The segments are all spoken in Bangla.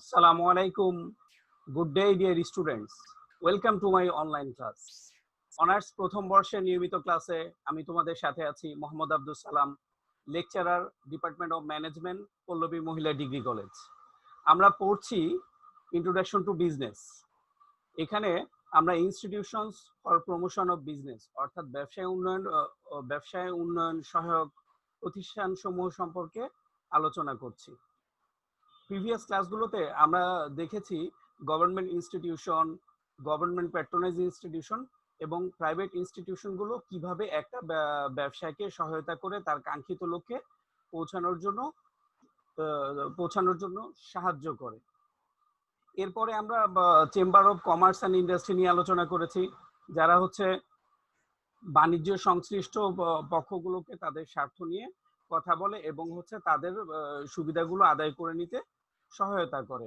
Assalamu alaikum. Good day, dear students. Welcome to my online class. Honours প্রথম বর্ষের নিয়মিত ক্লাসে আমি তোমাদের সাথে আছি Mohammad Abdul Salam, lecturer, department of management, Pallabi মহিলা ডিগ্রি কলেজ। আমরা পড়ছি ইন্ট্রোডাকশন টু বিজনেস। এখানে আমরা institutions for promotion of business অর্থাৎ ব্যবসায় উন্নয়ন সহায়ক প্রতিষ্ঠানসমূহ সম্পর্কে আলোচনা করছি। প্রিভিয়াস ক্লাসগুলোতে আমরা দেখেছি government institution, government patronise institution এবং প্রাইভেট ইনস্টিটিউশনগুলো কিভাবে একটা ব্যবসায়কে সহায়তা করে তার কাঙ্ক্ষিত লক্ষ্যে পৌঁছানোর জন্য সাহায্য করে। এরপরে আমরা chamber of commerce and industry নিয়ে আলোচনা করেছি, যারা হচ্ছে বাণিজ্য সংশ্লিষ্ট পক্ষগুলোকে তাদের স্বার্থ নিয়ে কথা বলে এবং হচ্ছে তাদের সুবিধাগুলো আদায় করে নিতে সহায়তা করে।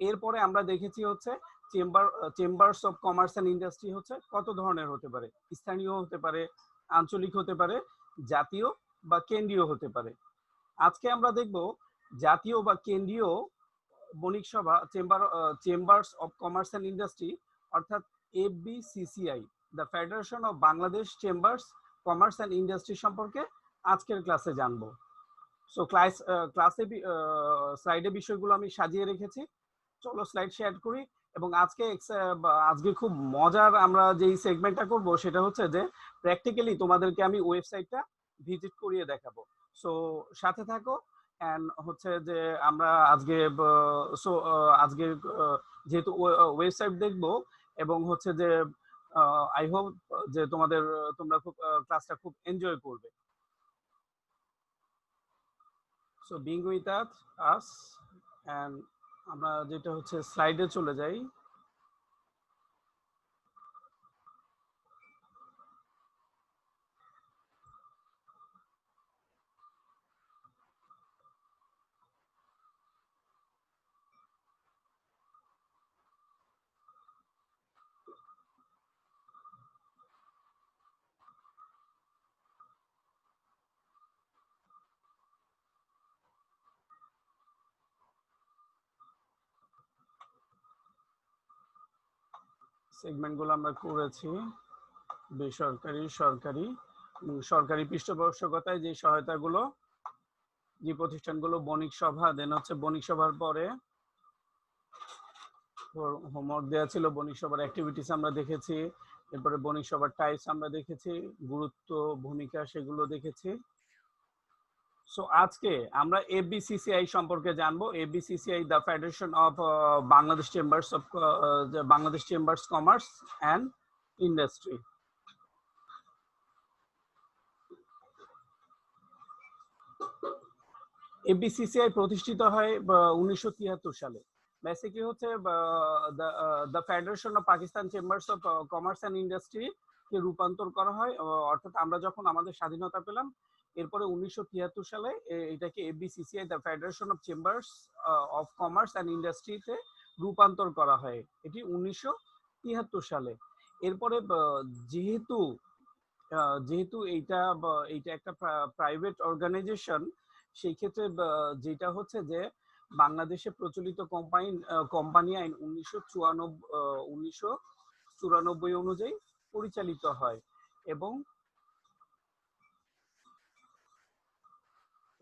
এরপরে আমরা দেখেছি হচ্ছে chambers of commerce and industry হচ্ছে কত ধরনের হতে পারে, স্থানীয় হতে পারে, আঞ্চলিক হতে পারে, জাতীয় বা কেন্দ্রীয় হতে পারে। আজকে আমরা দেখব জাতীয় বা কেন্দ্রীয় বণিক সভা chambers of commerce and industry অর্থাৎ FBCCI, the federation of Bangladesh chambers commerce and industry সম্পর্কে আজকের ক্লাসে জানবো। সো ক্লাসে স্লাইডে বিষয়গুলো আমি সাজিয়ে রেখেছি, চলো স্লাইড শেয়ার করি। এবং আজকে খুব মজার আমরা যেই সেগমেন্টটা করব সেটা হচ্ছে যে প্র্যাকটিক্যালি তোমাদেরকে আমি ওয়েবসাইটটা ভিজিট করিয়ে দেখাবো। সো সাথে থাকো। অ্যান্ড হচ্ছে যে আমরা আজকে যেহেতু ওয়েবসাইট দেখবো এবং হচ্ছে যে আই হোপ যে তোমরা খুব ক্লাসটা খুব এনজয় করবে। So being with us and আমরা যেটা হচ্ছে স্লাইডে চলে যাই। সেগমেন্টগুলো আমরা করেছি বেসরকারি, সরকারি এবং সরকারি পৃষ্ঠপোষকতায় যে সহায়তাগুলো, যে প্রতিষ্ঠানগুলো বণিক সভা, দেন হচ্ছে বণিক সভার পরে হোমওয়ার্ক দেওয়া ছিল, বণিক সভার অ্যাক্টিভিটিস আমরা দেখেছি, এরপরে বণিক সভার টাইপস আমরা দেখেছি, গুরুত্ব, ভূমিকা সেগুলো দেখেছি। সো আজকে আমরা FBCCI সম্পর্কে জানবো। FBCCI, the federation of Bangladesh chambers commerce and industry. FBCCI প্রতিষ্ঠিত হয় 1973 সালে। বেসিক্যালি হচ্ছে the federation of Pakistan chambers of commerce and industry কে রূপান্তর করা হয়। অর্থাৎ আমরা যখন আমাদের স্বাধীনতা পেলাম এরপরে 1973 সালে এটাকে FBCCI, the federation of chambers of commerce and ইন্ডাস্ট্রিতে রূপান্তর করা হয়, এটি 1973 সালে। এরপরে যেহেতু এইটা একটা প্রাইভেট অর্গানাইজেশন, সেই ক্ষেত্রে যেটা হচ্ছে যে বাংলাদেশে প্রচলিত কোম্পানি আইন 1994 অনুযায়ী পরিচালিত হয়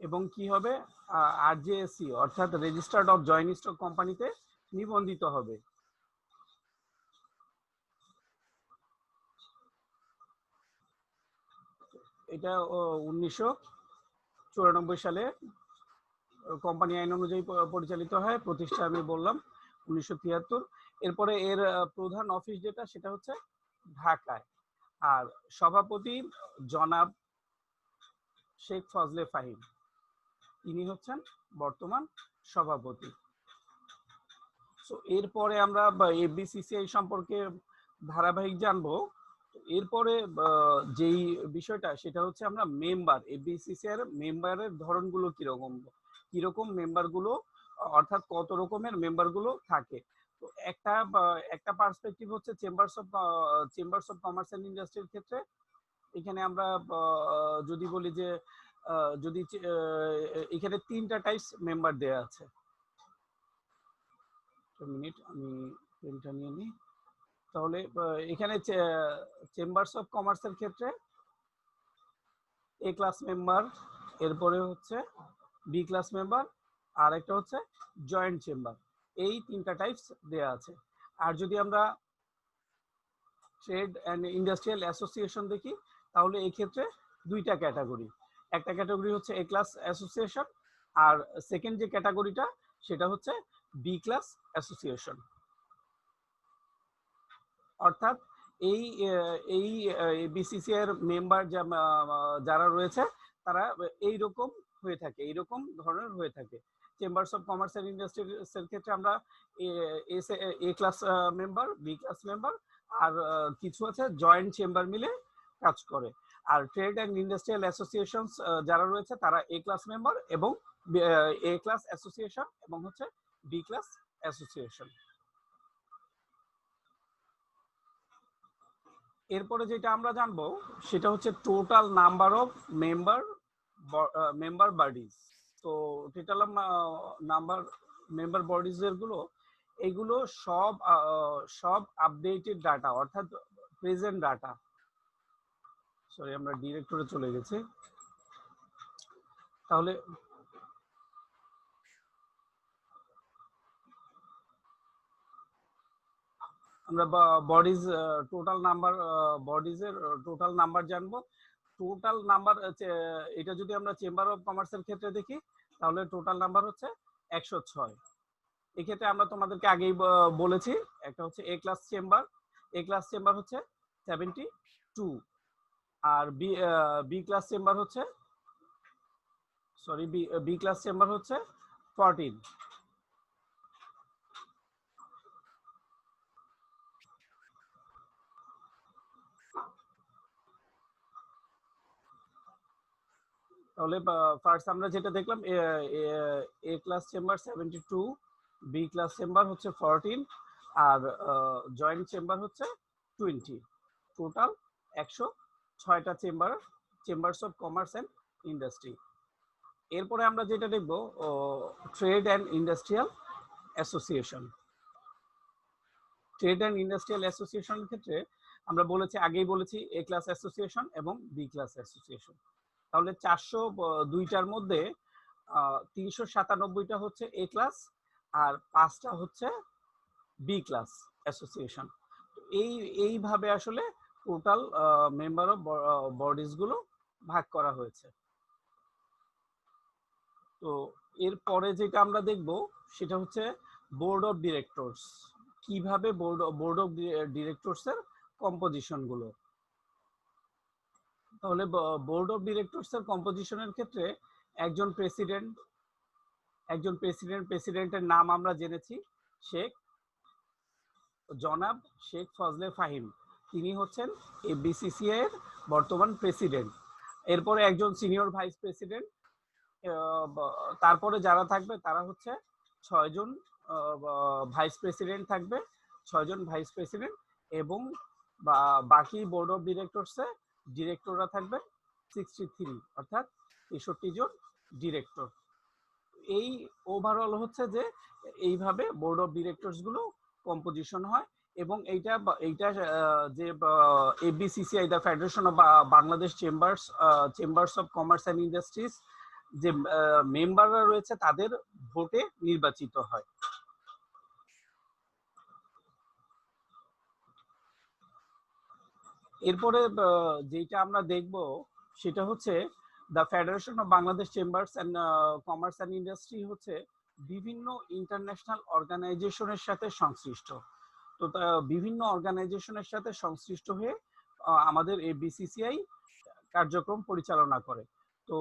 এবং কি হবে, RJSC অর্থাৎ রেজিস্টার্ড অফ জয়েন্ট স্টক কোম্পানিতে নিবন্ধিত হবে। এটা 1994 সালে কোম্পানি আইন অনুযায়ী পরিচালিত হয়। প্রতিষ্ঠা আমি বললাম 1973। এরপরে এর প্রধান অফিস যেটা সেটা হচ্ছে ঢাকায়। আর সভাপতি জনাব শেখ ফজলে ফাহিম, তিনি হচ্ছেন বর্তমান সভাপতি। সো এরপরে আমরা FBCCI সম্পর্কে ধারাবাহিক জানবো। এরপরে যেই বিষয়টা সেটা হচ্ছে আমরা মেম্বার, FBCCI এর মেম্বারের ধরনগুলো কিরকম মেম্বারগুলো, অর্থাৎ কত রকমের মেম্বারগুলো থাকে। তো একটা পার্সপেক্টিভ হচ্ছে চেম্বার্স অফ কমার্স অ্যান্ড ইন্ডাস্ট্রির ক্ষেত্রে। এখানে আমরা যদি বলি যে এখানে 3টা টাইপস মেম্বার দেয়া আছে। মিনিট আমি পেনটা নিয়ে নিই। তাহলে এখানে চেম্বার্স অফ কমার্সের ক্ষেত্রে এ ক্লাস মেম্বার, এরপরে হচ্ছে বি ক্লাস মেম্বার, আর একটা হচ্ছে জয়েন্ট চেম্বার, এই তিনটা টাইপস দেয়া আছে। আর যদি আমরা ট্রেড অ্যান্ড ইন্ডাস্ট্রিয়াল অ্যাসোসিয়েশন দেখি তাহলে এই ক্ষেত্রে দুইটা ক্যাটাগরি, একটা ক্যাটাগরি হচ্ছে এ ক্লাস অ্যাসোসিয়েশন, আর সেকেন্ড যে ক্যাটাগরিটা সেটা হচ্ছে বি ক্লাস অ্যাসোসিয়েশন। অর্থাৎ এই এই বিসিসিআই এর মেম্বার যারা রয়েছে তারা এইরকম হয়ে থাকে, এইরকম ধরনের হয়ে থাকে। Chambers of commerce and industries এর ক্ষেত্রে আমরা A class member, B class member, আর কিছু আছে জয়েন্ট চেম্বার মিলে কাজ করে। আর ট্রেড অ্যান্ড ইন্ডাস্ট্রিয়াল অ্যাসোসিয়েশনস যারা রয়েছে তারা এ ক্লাস মেম্বার এবং এ ক্লাস অ্যাসোসিয়েশন এবং হচ্ছে বি ক্লাস অ্যাসোসিয়েশন। এরপরে যেটা আমরা জানবো সেটা হচ্ছে total number of member bodies. তো টোটাল নাম্বার মেম্বার বডিজ এর গুলো, এগুলো সব আপডেটেড ডাটা, অর্থাৎ প্রেজেন্ট ডাটা। সরি, আমরা ডিরেক্টরে চলে গেছি। তাহলে আমরা বডিজ টোটাল নাম্বার বডিজের টোটাল নাম্বার জানবো। টোটাল নাম্বার এটা যদি আমরা চেম্বার অফ কমার্সের ক্ষেত্রে দেখি তাহলে টোটাল নাম্বার হচ্ছে 106। এক্ষেত্রে আমরা তোমাদেরকে আগেই বলেছি একটা হচ্ছে এ ক্লাস চেম্বার হচ্ছে 72, আর বি ক্লাস চেম্বার হচ্ছে বি ক্লাস চেম্বার হচ্ছে 14। তাহলে ফার্স্ট আমরা যেটা দেখলাম A class chamber 72, B class chamber হচ্ছে 14, আর জয়েন্ট চেম্বার হচ্ছে 20। টোটাল 106টা chambers of commerce and industry. এরপরে আমরা যেটা দেখব trade and industrial association. Trade and industrial অ্যাসোসিয়েশনের ক্ষেত্রে আমরা আগেই বলেছি এ ক্লাস অ্যাসোসিয়েশন এবং বি ক্লাস অ্যাসোসিয়েশন। তাহলে 402টার মধ্যে 397টা হচ্ছে এ ক্লাস আর 5টা হচ্ছে বি ক্লাস অ্যাসোসিয়েশন। এইভাবে আসলে টোটাল মেম্বার অফ বডিজ গুলো ভাগ করা হয়েছে। তো এরপরে যেটা আমরা দেখব সেটা হচ্ছে বোর্ড অফ ডিরেক্টরস। কিভাবে বোর্ড অফ ডিরেক্টরস এর কম্পোজিশন গুলো। তাহলে বোর্ড অফ ডিরেক্টরস এর কম্পোজিশনের ক্ষেত্রে একজন প্রেসিডেন্টের নাম আমরা জেনেছি, জনাব শেখ ফজলে ফাহিম। তিনি হচ্ছেন এই বিসিসিআই এর বর্তমান প্রেসিডেন্ট। এরপরে একজন সিনিয়র ভাইস প্রেসিডেন্ট, তারপরে যারা থাকবে তারা হচ্ছে 6জন ভাইস প্রেসিডেন্ট থাকবে, 6জন ভাইস প্রেসিডেন্ট, এবং বাকি বোর্ড অফ ডিরেক্টরসে ডিরেক্টররা থাকবে 63, অর্থাৎ 63 জন ডিরেক্টর। এই ওভারঅল হচ্ছে যে এইভাবে বোর্ড অফ ডিরেক্টরস গুলো কম্পোজিশন হয়। এবং এইটা যে FBCCI, the federation of Bangladesh chambers of commerce and industries, যে মেম্বাররা রয়েছে তাদের ভোটে নির্বাচিত হয়। এরপরে যেটা আমরা দেখব সেটা হচ্ছে the federation of Bangladesh chambers and commerce and industry হচ্ছে বিভিন্ন ইন্টারন্যাশনাল অর্গানাইজেশনের সাথে সংশ্লিষ্ট। তো বিভিন্ন অর্গানাইজেশনের সাথে সংশ্লিষ্ট হয়ে আমাদের এই বিসিসিআই কার্যক্রম পরিচালনা করে। তো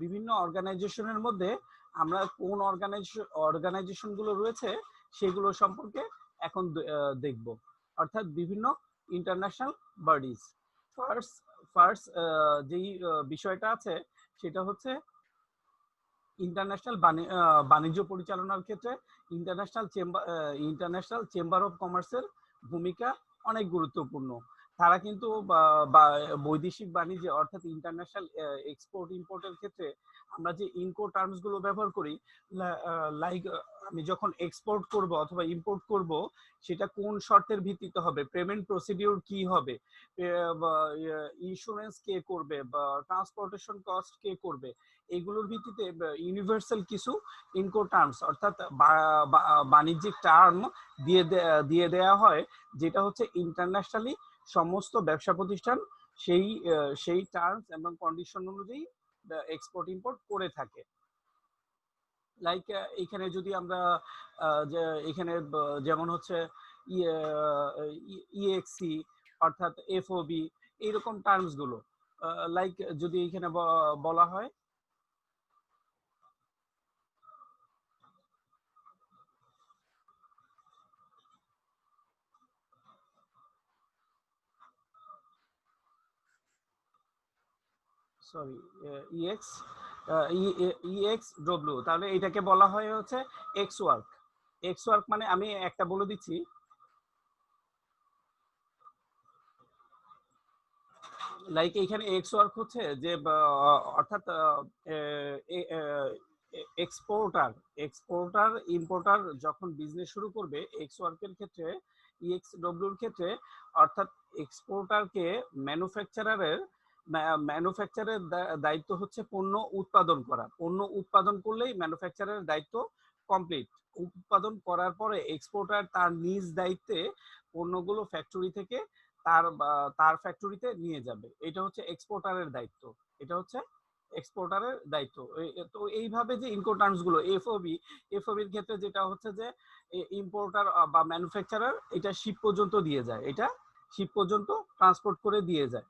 বিভিন্ন অর্গানাইজেশনের মধ্যে আমরা কোন অর্গানাইজেশন গুলো রয়েছে সেগুলো সম্পর্কে এখন দেখব। অর্থাৎ বিভিন্ন ইন্টারন্যাশনাল বডিজ। ফার্স্ট যেই বিষয়টা আছে সেটা হচ্ছে ইন্টারন্যাশনাল বাণিজ্য পরিচালনার ক্ষেত্রে ইন্টারন্যাশনাল চেম্বার অফ কমার্সের ভূমিকা অনেক গুরুত্বপূর্ণ। তারা কিন্তু বৈদেশিক বাণিজ্যে অর্থাৎ ইন্টারন্যাশনাল এক্সপোর্ট ইম্পোর্টের ক্ষেত্রে আমরা যে ইনকো টার্মস গুলো ব্যবহার করি, লাইক আমি যখন এক্সপোর্ট করব অথবা ইম্পোর্ট করব সেটা কোন শর্তের ভিত্তিতে হবে, পেমেন্ট প্রসিডিউর কি হবে, ইন্স্যুরেন্স কে করবে বা ট্রান্সপোর্টেশন কস্ট কে করবে, এগুলোর ভিত্তিতে ইউনিভার্সাল কিছু ইনকো টার্মস অর্থাৎ বাণিজ্যিক টার্ম দিয়ে দেওয়া হয়, যেটা হচ্ছে ইন্টারন্যাশনালি সমস্ত ব্যবসা প্রতিষ্ঠান সেই টার্মস এবং কন্ডিশন অনুযায়ী এক্সপোর্ট ইম্পোর্ট করে থাকে। লাইক এখানে যদি আমরা এখানে যেমন হচ্ছে ইএক্সি অর্থাৎ এফওবি এইরকম টার্মস গুলো, লাইক যদি এখানে বলা হয় সরি ইএক্স ডব্লিউ, তাহলে এটাকে বলা হয় হচ্ছে এক্স ওয়ার্ক। এক্স ওয়ার্ক মানে আমি একটা বলে দিচ্ছি, লাইক এখানে এক্স ওয়ার্ক হচ্ছে যে অর্থাৎ এক্সপোর্টার ইম্পোর্টার যখন বিজনেস শুরু করবে এক্স ওয়ার্কের ক্ষেত্রে, ইএক্স ডব্লিউর ক্ষেত্রে, অর্থাৎ এক্সপোর্টারকে ম্যানুফ্যাকচারের দায়িত্ব হচ্ছে পণ্য উৎপাদন করা। পণ্য উৎপাদন করলেই ম্যানুফ্যাকচারের দায়িত্ব কমপ্লিট। উৎপাদন করার পরে এক্সপোর্টার তার নিজ দায়িত্বে পণ্যগুলো ফ্যাক্টরি থেকে তার ফ্যাক্টরিতে নিয়ে যাবে। এটা হচ্ছে এক্সপোর্টারের দায়িত্ব, এটা হচ্ছে এক্সপোর্টারের দায়িত্ব। তো এইভাবে যে ইনকোটার্মস গুলো এফওবির ক্ষেত্রে যেটা হচ্ছে যে ইম্পোর্টার বা ম্যানুফ্যাকচারার এটা শিপ পর্যন্ত দিয়ে যায়, এটা শিপ পর্যন্ত ট্রান্সপোর্ট করে দিয়ে যায়।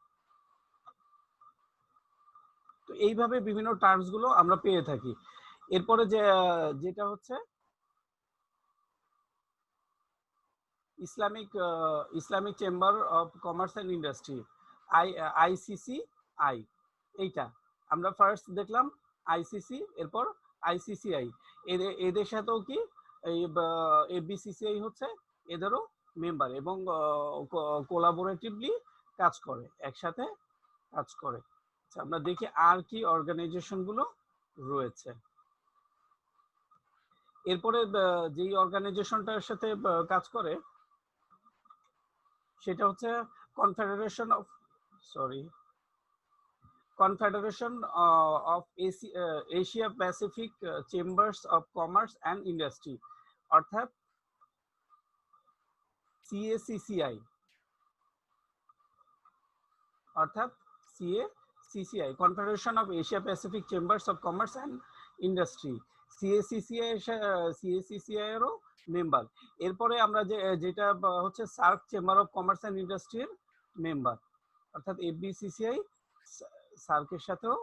তো এইভাবে বিভিন্ন টার্মস গুলো আমরা পেয়ে থাকি। এরপরে যেটা হচ্ছে Islamic chamber of commerce and industry, ICCI. এইটা আমরা ফার্স্ট দেখলাম আইসিসি, এরপর আইসিসিআই। এদের সাথেও কি এই এফবিসিসিআই হচ্ছে এদেরও মেম্বার এবং কোলাবোরেটিভলি কাজ করে, একসাথে কাজ করে। আচ্ছা, আমরা দেখি আর কি অর্গানাইজেশন গুলো রয়েছে। এরপরে যেই অর্গানাইজেশনটার সাথে কাজ করে সেটা হচ্ছে confederation of Asia Pacific chambers of commerce and industry, অর্থাৎ CACCI, confederation of Asia Pacific chambers of commerce and industry, CACCI এরও মেম্বার। এরপরে আমরা যেটা হচ্ছে SAARC chamber of commerce and ইন্ডাস্ট্রির মেম্বার, অর্থাৎ এফবিসিসিআই সার্কের সাথেও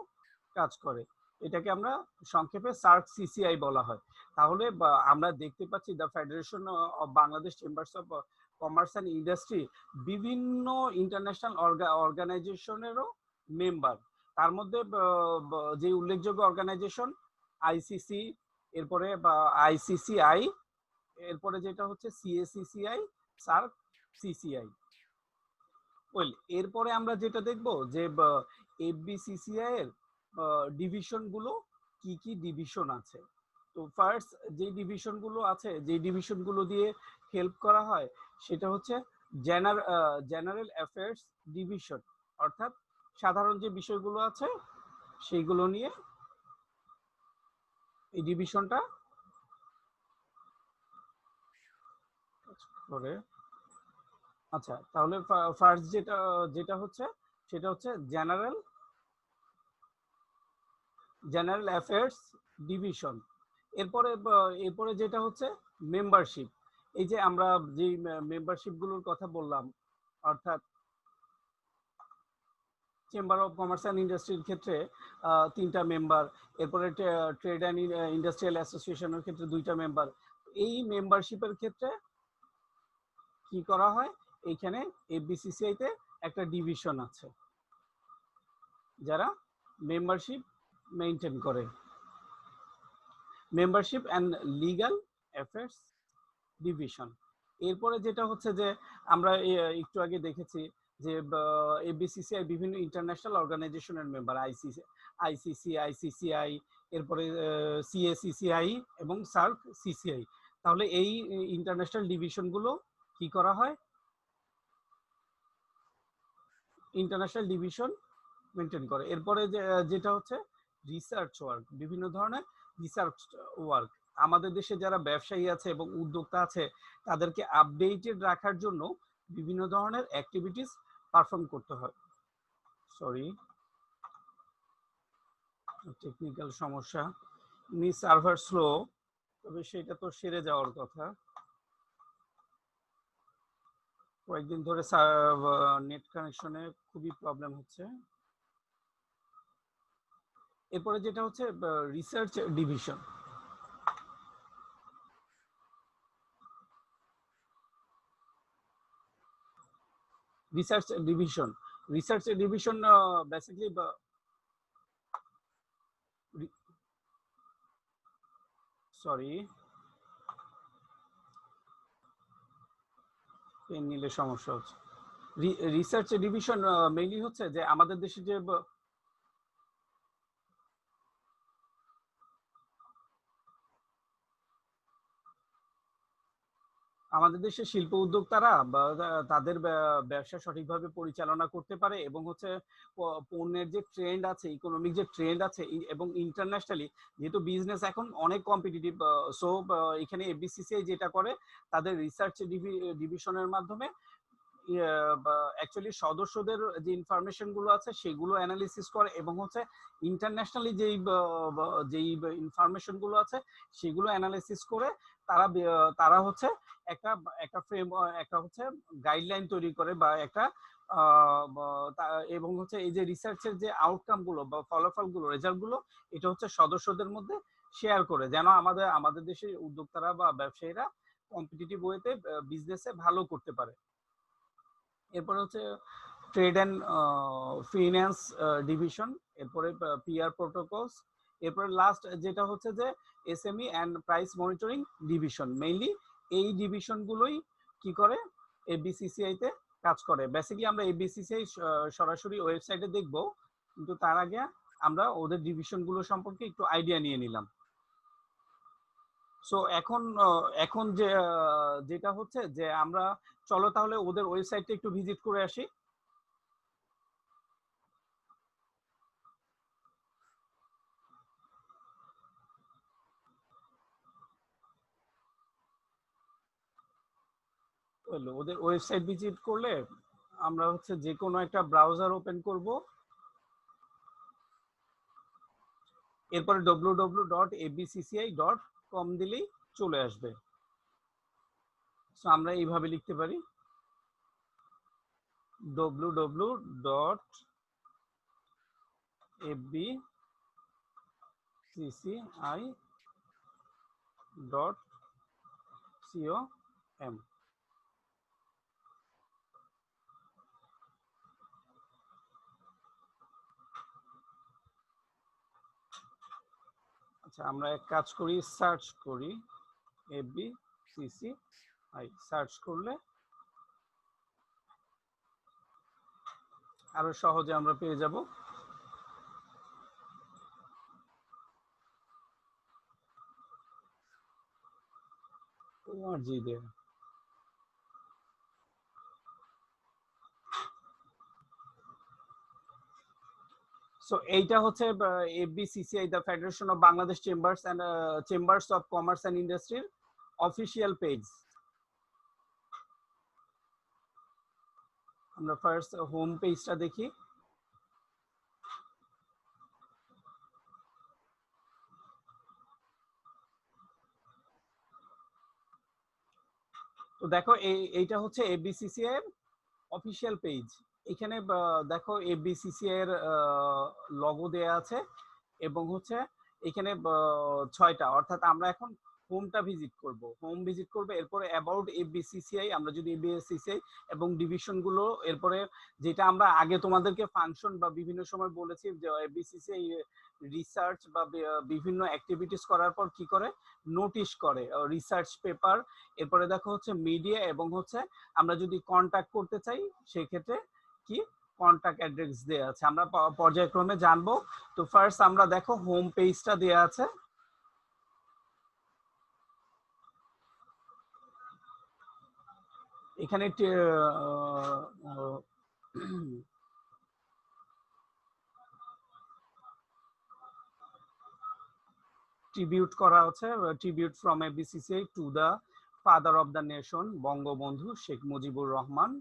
কাজ করে। এটাকে আমরা সংক্ষেপে সার্ক সিসিআই বলা হয়। তাহলে আমরা দেখতে পাচ্ছি the federation of Bangladesh chambers of commerce and industry বিভিন্ন ইন্টারন্যাশনাল অর্গানাইজেশনেরও মেম্বার। তার মধ্যে যে উল্লেখযোগ্য অর্গানাইজেশন আইসিসি, এরপরে আইসিসিআই, এরপরে যেটা হচ্ছে সিএসিসিআই, সার্ক, সিসিআই। ওয়েল, এরপরে আমরা যেটা দেখব যে এফবিসিসিআই এর ডিভিশন গুলো কি কি ডিভিশন আছে। তো ফার্স্ট যে ডিভিশন গুলো আছে, যে ডিভিশন গুলো দিয়ে হেল্প করা হয় সেটা হচ্ছে জেনারেল অ্যাফেয়ার্স ডিভিশন, অর্থাৎ সাধারণ যে বিষয়গুলো আছে সেইগুলো নিয়ে এই ডিভিশনটা করে। আচ্ছা, তাহলে ফার্স্ট যেটা হচ্ছে সেটা হচ্ছে জেনারেল অ্যাফেয়ার্স ডিভিশন। এরপরে যেটা হচ্ছে মেম্বারশিপ। এই যে আমরা যে মেম্বারশিপ গুলোর কথা বললাম, অর্থাৎ চেম্বার অফ কমার্স অ্যান্ড ইন্ডাস্ট্রির ক্ষেত্রে 3টা মেম্বার, এরপরে ট্রেড অ্যান্ড ইন্ডাস্ট্রিয়াল অ্যাসোসিয়েশনের ক্ষেত্রে 2টা মেম্বার। এই মেম্বারশিপের ক্ষেত্রে কি করা হয়, এইখানে এফবিসিসিআই তে একটা ডিভিশন আছে যারা মেম্বারশিপ মেইনটেইন করে, membership and legal affairs division. এরপরে যেটা হচ্ছে যে আমরা একটু আগে দেখেছি যে এবিসিসিআই বিভিন্ন ইন্টারন্যাশনাল অর্গানাইজেশনের মেম্বার, আইসিসি, আইসিসিআই, এরপরে সিএসিসিআই এবং সার্ক সিসিআই। তাহলে এই ইন্টারন্যাশনাল ডিভিশনগুলো কি করা হয়, ইন্টারন্যাশনাল ডিভিশন মেনটেন করে। এরপরে যেটা হচ্ছে রিসার্চ ওয়ার্ক, বিভিন্ন ধরনের রিসার্চ ওয়ার্ক। আমাদের দেশে যারা ব্যবসায়ী আছে এবং উদ্যোক্তা আছে তাদেরকে আপডেটেড রাখার জন্য বিভিন্ন ধরনের অ্যাক্টিভিটিস পারফর্ম করতে হয়। সরি, টেকনিক্যাল সমস্যা, সার্ভার স্লো, তবে সেটা তো সেরে যাওয়ার কথা। কয়েকদিন ধরে নেট কানেকশনে খুবই প্রবলেম হচ্ছে। এরপরে যেটা হচ্ছে research division. Research division basically sorry, pen নিলে সমস্যা হচ্ছে। রিসার্চ ডিভিশন মেইনলি হচ্ছে যে আমাদের দেশে যে আমাদের দেশের শিল্প উদ্যোক্তারা তাদের ব্যবসা সঠিকভাবে পরিচালনা করতে পারে এবং হচ্ছে পণ্যের যে ট্রেন্ড আছে, ইকোনমিক যে ট্রেন্ড আছে এবং ইন্টারন্যাশনালি যেহেতু বিজনেস এখন অনেক কম্পিটিটিভ, সো এখানে এফবিসিসিআই যেটা করে তাদের রিসার্চ ডিভিশনের মাধ্যমে অ্যাকচুয়ালি সদস্যদের যে ইনফরমেশন গুলো আছে সেগুলো অ্যানালিসিস করে এবং হচ্ছে ইন্টারন্যাশনালি যেই ইনফরমেশন গুলো আছে সেগুলো অ্যানালিসিস করে তারা হচ্ছে একটা ফ্রেম, একটা হচ্ছে গাইডলাইন তৈরি করে বা একটা এবং হচ্ছে এই যে রিসার্চের যে আউটকাম গুলো বা ফলাফল গুলো, রেজাল্ট গুলো, এটা হচ্ছে সদস্যদের মধ্যে শেয়ার করে, যেন আমাদের দেশের উদ্যোক্তারা বা ব্যবসায়ীরা কম্পিটিটিভ ওয়েতে বিজনেসে ভালো করতে পারে। এরপরে হচ্ছে ট্রেড অ্যান্ড ফিন্যান্স ডিভিশন, এরপরে পিআর প্রোটোকলস, এরপরে লাস্ট যেটা হচ্ছে যে SME and price monitoring division. Mainly এই ডিভিশনগুলোই কি করে, এফবিসিসিআই তে কাজ করে। বেসিক্যালি আমরা এফবিসিসিআই সরাসরি ওয়েবসাইটে দেখব, কিন্তু তার আগে আমরা ওদের ডিভিশনগুলো সম্পর্কে একটু আইডিয়া নিয়ে নিলাম। সো এখন যেটা হচ্ছে যে আমরা চলো তাহলে ওদের ওয়েবসাইটটা একটু ভিজিট করে আসি। ওদের ওয়েবসাইট ভিজিট করলে আমরা হচ্ছে যে কোনো একটা ব্রাউজার ওপেন করব, এরপরে www.abcci.com দিলেই চলে আসবে। সো আমরা এইভাবে লিখতে পারি www.abcci.com। আচ্ছা, আমরা এক কাজ করি, সার্চ করি এফবিসিসিআই, সার্চ করলে আরো সহজে আমরা পেয়ে যাব। জি দিয়ে সো এইটা হচ্ছে FBCCI, the federation of Bangladesh chambers of commerce and ইন্ডাস্ট্রির অফিসিয়াল পেজ। আমরা ফার্স্ট হোম পেজটা দেখি। তো দেখো এইটা হচ্ছে এফবিসিসিআই এর অফিসিয়াল পেজ। এখানে দেখো এফবিসিসিআই এর লোগো দেয়া আছে এবং হচ্ছে এখানে 6টা, অর্থাৎ আমরা এখন হোমটা ভিজিট করব, হোম ভিজিট করবে, এরপরে অ্যাবাউট এফবিসিসিআই, আমরা যদি এফবিসিসিআই এবং ডিভিশন গুলো, এরপরে যেটা আমরা আগে তোমাদেরকে ফাংশন বা বিভিন্ন সময় বলেছি যে এফবিসিসিআই রিসার্চ বা বিভিন্ন অ্যাক্টিভিটিস করার পর কি করে, নোটিশ করে রিসার্চ পেপার, এরপরে দেখো হচ্ছে মিডিয়া এবং হচ্ছে আমরা যদি কন্ট্যাক্ট করতে চাই সেই ক্ষেত্রে কি কন্টাক্ট অ্যাড্রেস দেওয়া আছে। আমরা পর্যায়ক্রমে জানবো। তো ফার্স্ট আমরা দেখো হোম পেজটা দেওয়া আছে। এখানে ট্রিবিউট করা হচ্ছে, tribute from ABCCI to the father of the nation Bangabandhu Sheikh Mujibur Rahman.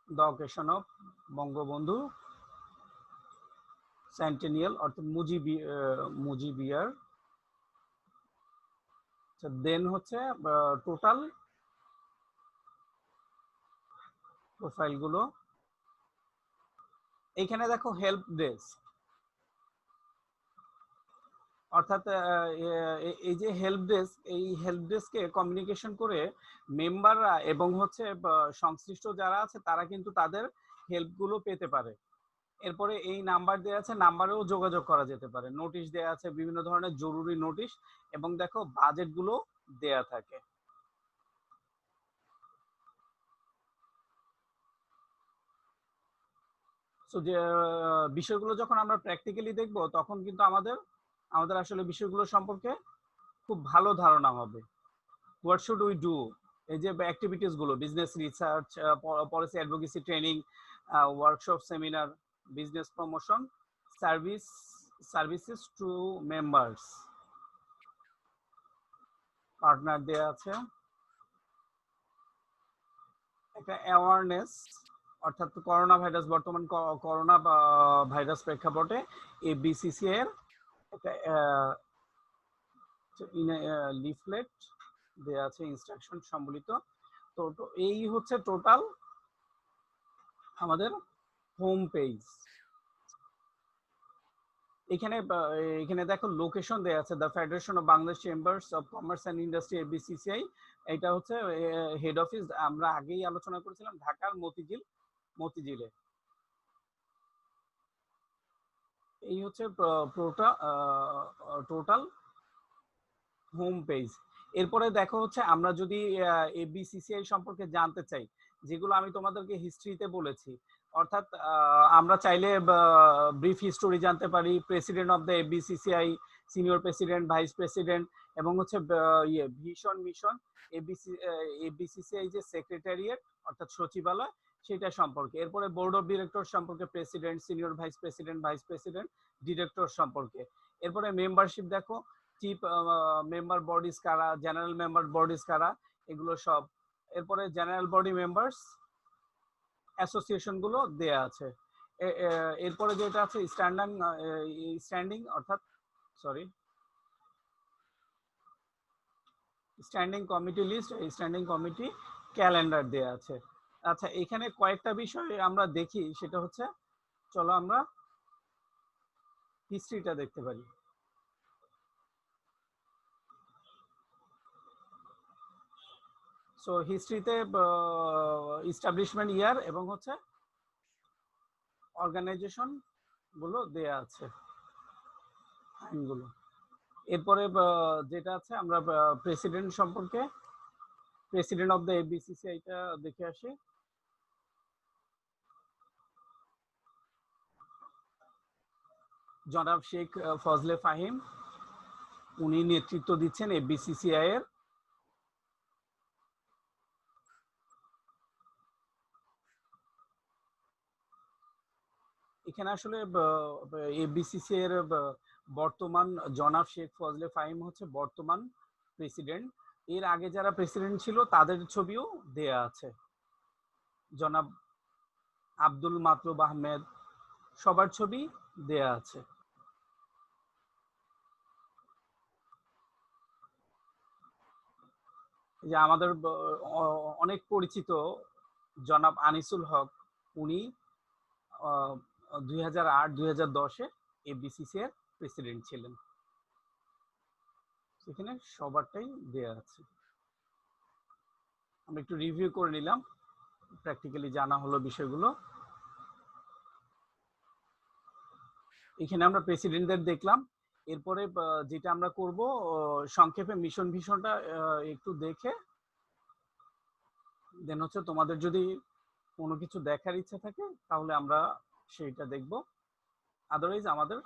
The occasion of Bangabandhu centennial অর্থাৎ মুজিবিয়ার। দেন হচ্ছে টোটাল প্রোফাইল গুলো। এখানে দেখো হেল্প ডেস্ক, অর্থাৎ এই যে হেল্প ডেস্ক, এই হেল্প ডেস্কে কমিউনিকেশন করে মেম্বাররা এবং হচ্ছে সংশ্লিষ্ট যারা আছে তারা কিন্তু তাদের হেল্প গুলো পেতে পারে। এরপরে এই নাম্বার দেওয়া আছে, নাম্বারেও যোগাযোগ করা যেতে পারে। নোটিশ দেওয়া আছে, বিভিন্ন ধরনের জরুরি নোটিশ, এবং দেখো বাজেট গুলো দেয়া থাকে। সো যে বিষয়গুলো যখন আমরা প্র্যাকটিক্যালি দেখব তখন কিন্তু আমাদের আসলে বিষয়গুলো সম্পর্কে খুব ভালো ধারণা হবে। হোয়াট শুড উই ডু, এই যে অ্যাক্টিভিটিস গুলো, business research, policy advocacy training, workshop, seminar, business promotion, services to members, partner দেয়া আছে। একটা অ্যাওয়ারনেস, অর্থাৎ করোনা ভাইরাস, বর্তমান করোনা ভাইরাস প্রেক্ষাপটে এই বিসিসিআই এর একটা লিফলেট দেয়া আছে, ইনস্ট্রাকশন সম্বলিত। তো এই হচ্ছে টোটাল আমাদের হোম পেজ। এখানে দেখো লোকেশন দেয়া আছে, the federation of Bangladesh chambers of commerce and industry ABCCI. এটা হচ্ছে হেড অফিস, আমরা আগেই আলোচনা করেছিলাম, ঢাকার মতিঝিলে। এই হচ্ছে টোটাল হোম পেজ। এরপরে দেখো হচ্ছে আমরা যদি এবিসিসিআই সম্পর্কে জানতে চাই, যেগুলো আমি তোমাদেরকে হিস্ট্রিতে বলেছি, অর্থাৎ আমরা চাইলে ব্রিফ হিস্টোরি জানতে পারি, president of the ABCCI, senior president, vice president, এবং হচ্ছে ভিশন মিশন, এবিসিসিআই যে সেক্রেটারিয়েট অর্থাৎ সচিবালয় সেটা সম্পর্কে। এরপরে বোর্ড অফ ডিরেক্টর সম্পর্কে, president, senior vice president, vice president, director সম্পর্কে। এরপরে মেম্বারশিপ দেখো, চিফ মেম্বার বডিজ কারা, জেনারেল মেম্বার বডিজ কারা, এগুলো সব। এরপরে জেনারেল বডি মেম্বার্স অ্যাসোসিয়েশন গুলো দেয়া আছে। এরপরে যেটা আছে স্ট্যান্ডিং অর্থাৎ standing committee list, standing committee calendar দেয়া আছে। আচ্ছা, এখানে কয়েকটা বিষয় আমরা দেখি, সেটা হচ্ছে, চলো আমরা হিস্ট্রিটা দেখতে পারি। সো হিস্ট্রিতে ইস্টাবলিশমেন্ট ইয়ার এবং হচ্ছে অর্গানাইজেশন গুলো দেয়া আছে, আইনগুলো। এরপরে যেটা আছে, আমরা প্রেসিডেন্ট সম্পর্কে, প্রেসিডেন্ট অফ দ্য এবিসিসিআই এটা দেখে আসি। জনাব শেখ ফজলে ফাহিম, উনি নেতৃত্ব দিচ্ছেন এবিসিসিআই এর। এখানে আসলে এবিসিসিআই এর বর্তমান জনাব শেখ ফজলে ফাহিম হচ্ছে বর্তমান প্রেসিডেন্ট। এর আগে যারা প্রেসিডেন্ট ছিল তাদের ছবিও দেয়া আছে, জনাব আব্দুল মাতলুব আহমেদ, সবার ছবি দেয়া আছে। যে আমাদের অনেক পরিচিত জনাব আনিসুল হক, উনি 2008-2010-এ এবিসিসি এর প্রেসিডেন্ট ছিলেন। সেখানে সবারটাই দেয়া আছে। আমরা একটু রিভিউ করে নিলাম, প্র্যাকটিক্যালি জানা হলো বিষয়গুলো। এখানে আমরা প্রেসিডেন্টদের দেখলাম। এরপরে যেটা আমরা করব, সংক্ষেপে মিশন ভিশনটা একটু দেখে দেন হচ্ছে তোমাদের যদি কোনো কিছু দেখার ইচ্ছা থাকে তাহলে আমরা সেইটা দেখব, আদারওয়াইজ আমাদের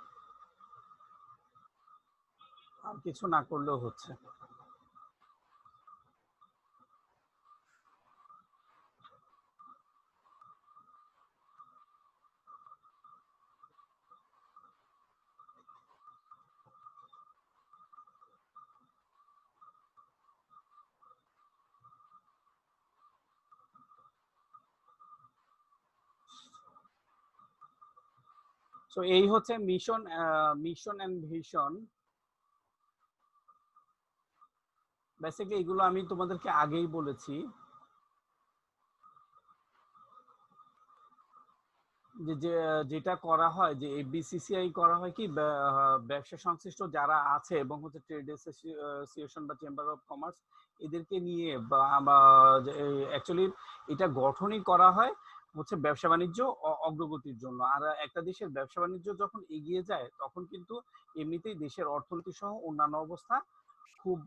আর কিছু না করলেও হচ্ছে। সো এই হচ্ছে মিশন এন্ড ভিশন। বেসিক্যালি এগুলো আমি তোমাদেরকে আগেই বলেছি যে যেটা করা হয়, যে বিসিসিআই করা হয় কি, ব্যবসা সংশ্লিষ্ট যারা আছে এবং হচ্ছে ট্রেড অ্যাসোসিয়েশন বা চেম্বার অফ কমার্স এদেরকে নিয়ে বা অ্যাকচুয়ালি এটা গঠনই করা হয় হচ্ছে ব্যবসা বাণিজ্য অগ্রগতির জন্য। আর একটা দেশের ব্যবসা বাণিজ্য যখন এগিয়ে যায় তখন কিন্তু এমনিতেই দেশের অর্থনীতি সহ অন্যান্য অবস্থা খুব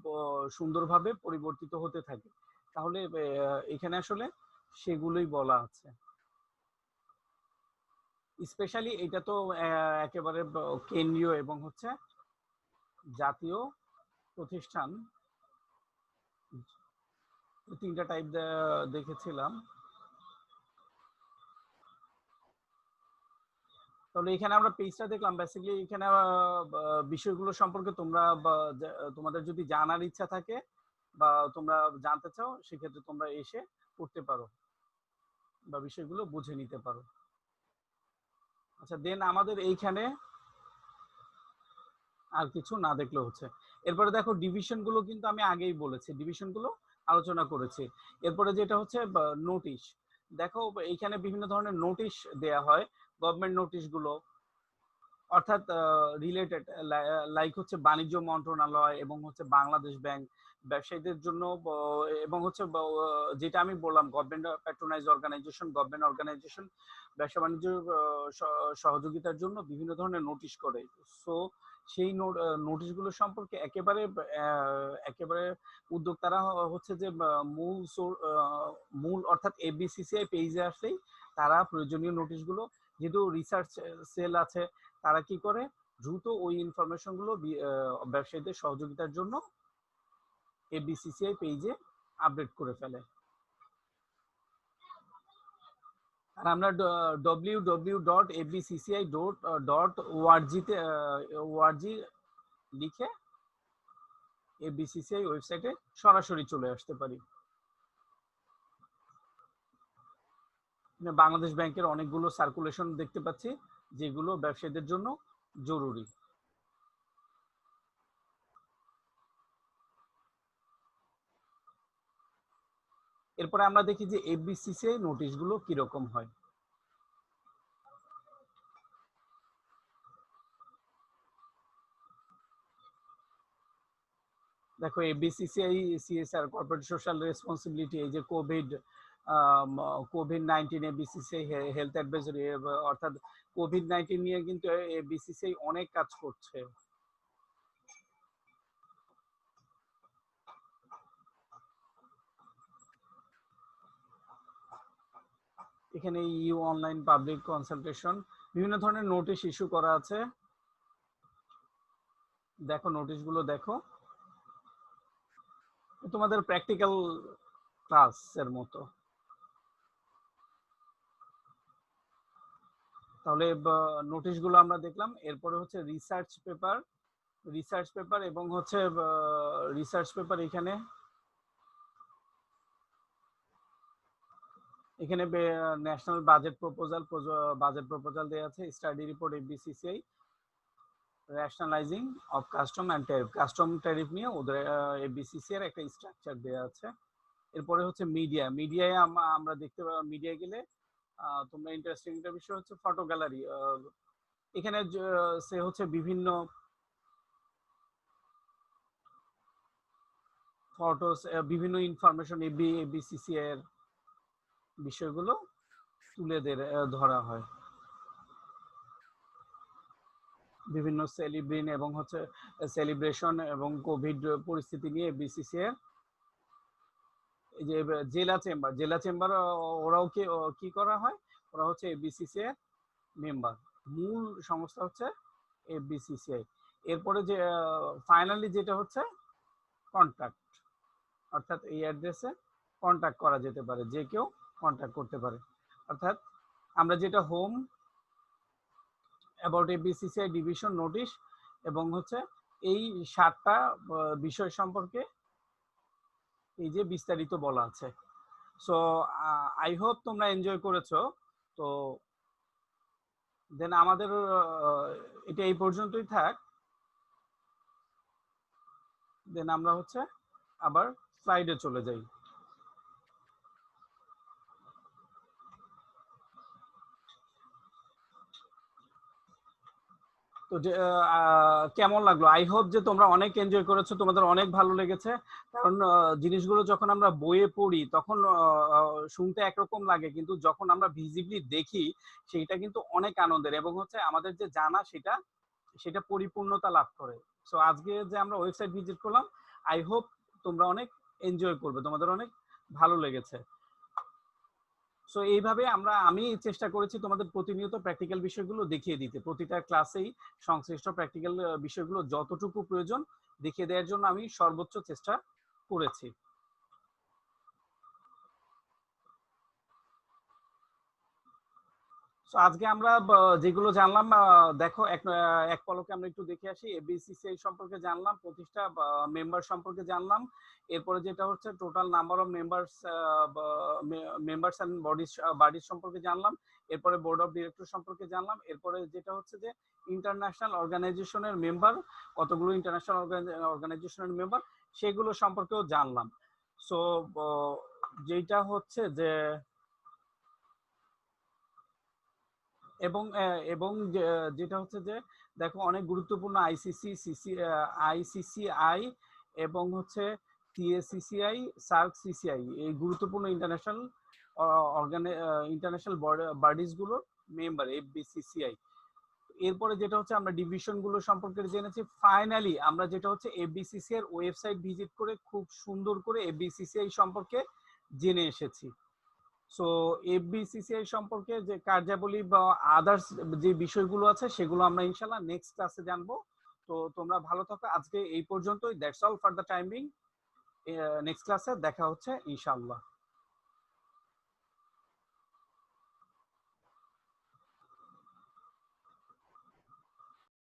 সুন্দরভাবে পরিবর্তিত হতে থাকে। তাহলে এখানে আসলে সেগুলোই বলা আছে। স্পেশালি এটা তো একেবারে কেন্দ্রীয় এবং হচ্ছে জাতীয় প্রতিষ্ঠান, তিনটা টাইপ দেখেছিলাম। তাহলে এখানে আমরা পেজটা দেখলাম, বেসিক্যালি এখানে বিষয়গুলো সম্পর্কে তোমরা তোমাদের যদি জানার ইচ্ছা থাকে বা তোমরা জানতে চাও সেক্ষেত্রে তোমরা এসে পড়তে পারো বা বিষয়গুলো বুঝে নিতে পারো। আচ্ছা, দেন আমাদের এইখানে আর কিছু না দেখলে হচ্ছে। এরপরে দেখো ডিভিশন গুলো কিন্তু আমি আগেই বলেছি, ডিভিশন গুলো আলোচনা করেছি। এরপরে যেটা হচ্ছে নোটিশ, দেখো এইখানে বিভিন্ন ধরনের নোটিশ দেয়া হয়। গভর্নমেন্ট নোটিশ গুলো অর্থাৎ রিলেটেড, লাইক হচ্ছে বাণিজ্য মন্ত্রণালয় এবং হচ্ছে বাংলাদেশ ব্যাংক ব্যবসায়ীদের জন্য, এবং হচ্ছে যেটা আমি বললাম government patronize organization, government organization ব্যবসা বাণিজ্য সহযোগিতার জন্য বিভিন্ন ধরনের নোটিশ করে। সো সেই নোটিশগুলো সম্পর্কে একেবারে উদ্যোক্তারা হচ্ছে যে মূল অর্থাৎ এবিসিসিআই পেজে আসলেই তারা প্রয়োজনীয় নোটিশগুলো, যেহেতু রিসার্চ সেল আছে, তারা কি করে দ্রুত ওই ইনফরমেশন গুলো ব্যবসায়ীদের সহযোগিতার জন্য এবিসিসিআই পেজে আপডেট করে ফেলে। আর আমরা www.abcci.org তে লিখে এবিসিসিআই ওয়েবসাইটে সরাসরি চলে আসতে পারি। বাংলাদেশ ব্যাংকের অনেকগুলো সার্কুলেশন দেখতে পাচ্ছি যেগুলো ব্যবসায়ীদের জন্য জরুরি। এরপরে আমরা দেখি যে এফবিসিসিআই নোটিশগুলো কিরকম হয়। দেখো FBCCI CSR corporate social responsibility, এই যে কোভিড-19 এফবিসিসিআই হেলথ অ্যাডভাইজরি, অর্থাৎ কোভিড-19 নিয়ে কিন্তু এফবিসিসিআই অনেক কাজ করছে। এখানে ইউ অনলাইন পাবলিক কনসালটেশন, বিভিন্ন ধরনের নোটিশ ইস্যু করা আছে। দেখো নোটিশগুলো দেখো, তোমাদের প্র্যাকটিক্যাল ক্লাসের মতো। তাহলে নোটিশগুলো আমরা দেখলাম। এরপরে হচ্ছে রিসার্চ পেপার এবং হচ্ছে রিসার্চ পেপার এখানে ন্যাশনাল বাজেট প্রপোজাল দেওয়া আছে, study report FBCCI রেশনালাইজিং of custom and tariff, custom tariff নিয়ে ওদের এফবিসিসিআই এর একটা স্ট্রাকচার দেওয়া আছে। এরপরে হচ্ছে মিডিয়ায় আমরা দেখতে মিডিয়ায় গেলে তোমরা ইন্টারেস্টিং একটা বিষয় হচ্ছে ফটো গ্যালারি। এখানে সে হচ্ছে বিভিন্ন ফটোস, বিভিন্ন ইনফরমেশন এফবিসিসিআই এর বিষয়গুলো তুলে ধরা হয়। বিভিন্ন সেলিব্রেশন এবং কোভিড পরিস্থিতি নিয়ে বিসিসিআই এই যে জেলা চেম্বার ওরাও কি করা হয়, ওরা হচ্ছে এফবিসিসিআই মেম্বার, মূল সংস্থা হচ্ছে এফবিসিসিআই। এরপরে যে ফাইনালি যেটা হচ্ছে কন্ট্যাক্ট, অর্থাৎ এই অ্যাড্রেসে কন্ট্যাক্ট করা যেতে পারে, যে কেউ কন্ট্যাক্ট করতে পারে। অর্থাৎ আমরা যেটা home about FBCCI division notice এবং হচ্ছে এই 7টা বিষয় সম্পর্কে এই যে বিস্তারিত বলা আছে। সো আই হোপ তোমরা এনজয় করেছো। তো দেন আমাদের এটা এই পর্যন্তই থাক। দেন আমরা হচ্ছে আবার স্লাইডে চলে যাই। তো কেমন লাগলো? আই হোপ যে তোমরা অনেক এনজয় করেছো, তোমাদের অনেক ভালো লেগেছে। কারণ জিনিসগুলো যখন আমরা বইয়ে পড়ি তখন শুনতে একরকম লাগে, কিন্তু যখন আমরা ভিজিবলি দেখি সেইটা কিন্তু অনেক আনন্দের, এবং হচ্ছে আমাদের যে জানা সেটা পরিপূর্ণতা লাভ করে। সো আজকে যে আমরা ওয়েবসাইট ভিজিট করলাম, আই হোপ তোমরা অনেক এনজয় করবে, তোমাদের অনেক ভালো লেগেছে। সো এইভাবে আমি চেষ্টা করেছি তোমাদের প্রতিনিয়ত প্র্যাকটিক্যাল বিষয়গুলো দেখিয়ে দিতে, প্রতিটা ক্লাসেই সংশ্লিষ্ট প্র্যাকটিক্যাল বিষয়গুলো যতটুকু প্রয়োজন দেখিয়ে দেওয়ার জন্য আমি সর্বোচ্চ চেষ্টা করেছি। আজকে আমরা যেগুলো জানলাম, দেখো এক পলকে আমরা একটু দেখে আসি। এফবিসিসিআই সম্পর্কে জানলাম, প্রতিষ্ঠা মেম্বার সম্পর্কে জানলাম, এরপরে যেটা হচ্ছে total number of members and bodies সম্পর্কে জানলাম, এরপরে বোর্ড অফ ডিরেক্টর সম্পর্কে জানলাম, এরপরে যেটা হচ্ছে যে ইন্টারন্যাশনাল অর্গানাইজেশনের মেম্বার, কতগুলো ইন্টারন্যাশনাল অর্গানাইজেশনের মেম্বার সেগুলো সম্পর্কেও জানলাম। সো যেটা হচ্ছে যে এবং যেটা হচ্ছে যে দেখো অনেক গুরুত্বপূর্ণ আইসিসিআই এবং হচ্ছে সিএসিসিআই, সার্ক সিসিআই, এই গুরুত্বপূর্ণ ইন্টারন্যাশনাল বডিজ গুলো মেম্বার এফবিসিসিআই। এরপরে যেটা হচ্ছে আমরা ডিভিশন গুলো সম্পর্কে জেনেছি। ফাইনালি আমরা যেটা হচ্ছে এফবিসিসিআই এর ওয়েবসাইট ভিজিট করে খুব সুন্দর করে এফবিসিসিআই সম্পর্কে জেনে এসেছি। সো এফবিসিসিআই সম্পর্কে যে কার্যাবলী বা আদার্স যে বিষয়গুলো আছে সেগুলো আমরা ইনশাআল্লাহ নেক্সট ক্লাসে জানবো। তো তোমরা ভালো থাকো, আজকে এই পর্যন্তই। That's all for the timing. Next ক্লাসে দেখা হচ্ছে ইনশাআল্লাহ।